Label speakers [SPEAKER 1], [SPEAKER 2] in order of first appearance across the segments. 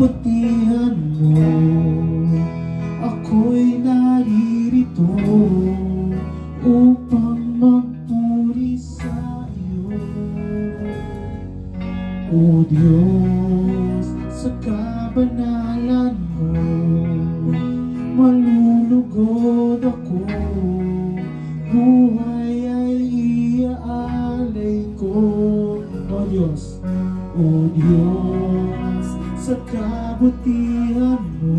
[SPEAKER 1] kabutihan mo, ako'y naririto upang magpuri sa iyo. O Diyos, sa kabanalan mo, malulugod ako, buhay ay iaalay ko. O Diyos, sa kabutihan mo,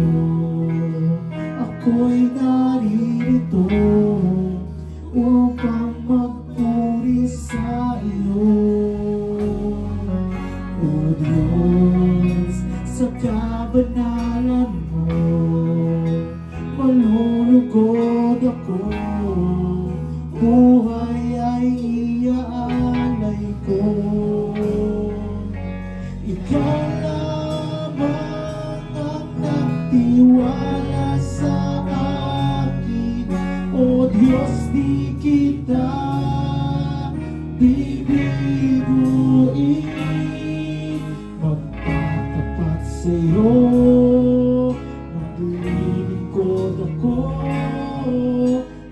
[SPEAKER 1] ako'y naririto upang magpuri sa iyo. O Diyos, sa kabanalan mo, malulugod ako, buhay ay iaalay ko. Ikaw lamang ang nagtiwala sa akin, O Diyos, di kita bibiguin. Magtatapat sa'yo, maglilingkod ako,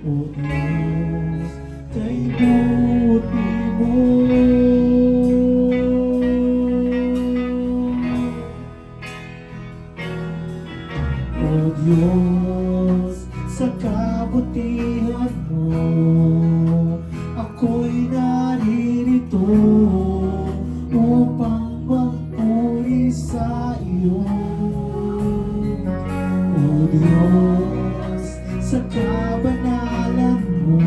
[SPEAKER 1] O Diyos, kay buti mo. O Diyos, sa kabutihan mo, ako'y naririto upang magpuri sa iyo. O Diyos, sa kabanalan mo,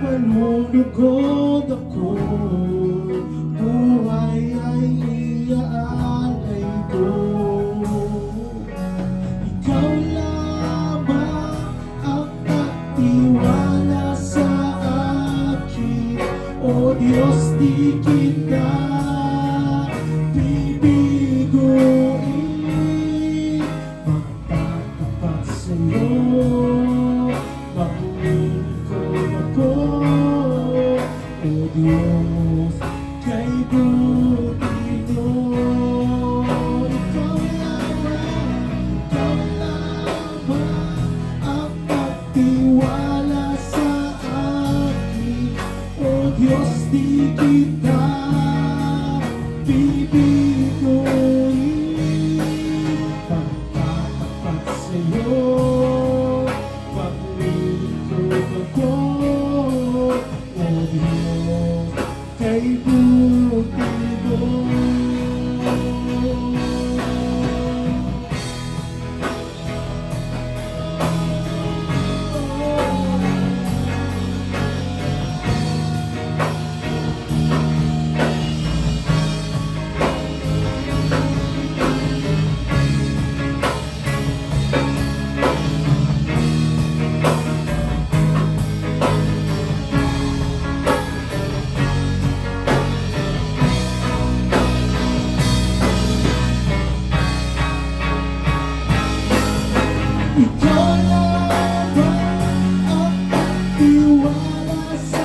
[SPEAKER 1] malulugod ako, buhay ay iaalay ko. Ikaw lamang ang nagtiwala sa akin, O Diyos, di kita bibiguin. Magtatapat sa'yo, maglilingkod ako, O Diyos, kay buti mo. Ikaw lamang ang nagtiwala sa akin, O Diyos, di kita bibiguin. Magtatapat sa'yo, maglilingkod ako, O Diyos, kay buti mo. Ikaw lamang ang nagtiwala sa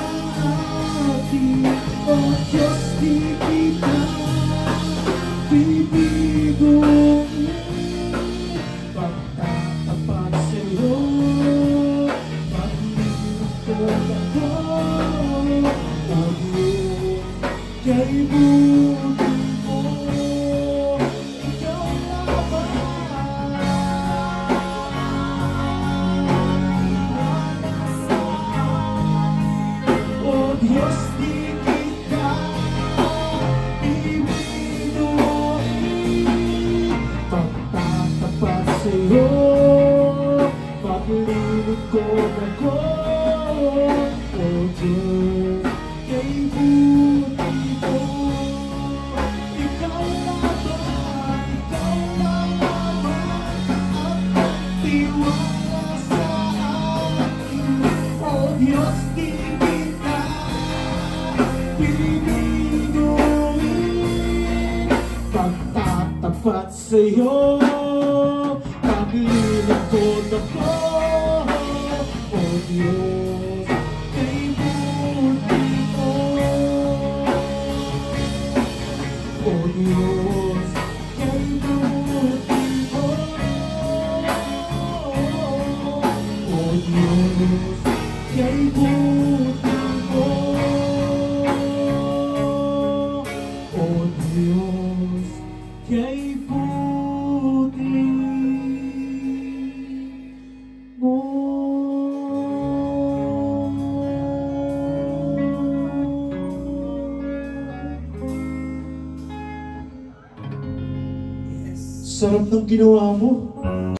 [SPEAKER 1] akin, O Diyos, di kita bibiguin. Magtatapat sa'yo, maglilingkod ako, O Diyos, kay buti mo. Ikaw lamang Diyos, di kita bibiguin. Magtatapat sa'yo, maglilingkod ako, O Diyos, kay buti mo. Ikaw lamang ang nagtiwala sa akin, O Diyos, di kita bibiguin. Magtatapat sa'yo, maglilingkod ako, O Diyos, kay buti mo. O Diyos, kay buti Diyos, kay buti mo. O Diyos, kay buti mo. Sarap ng ginawa mo.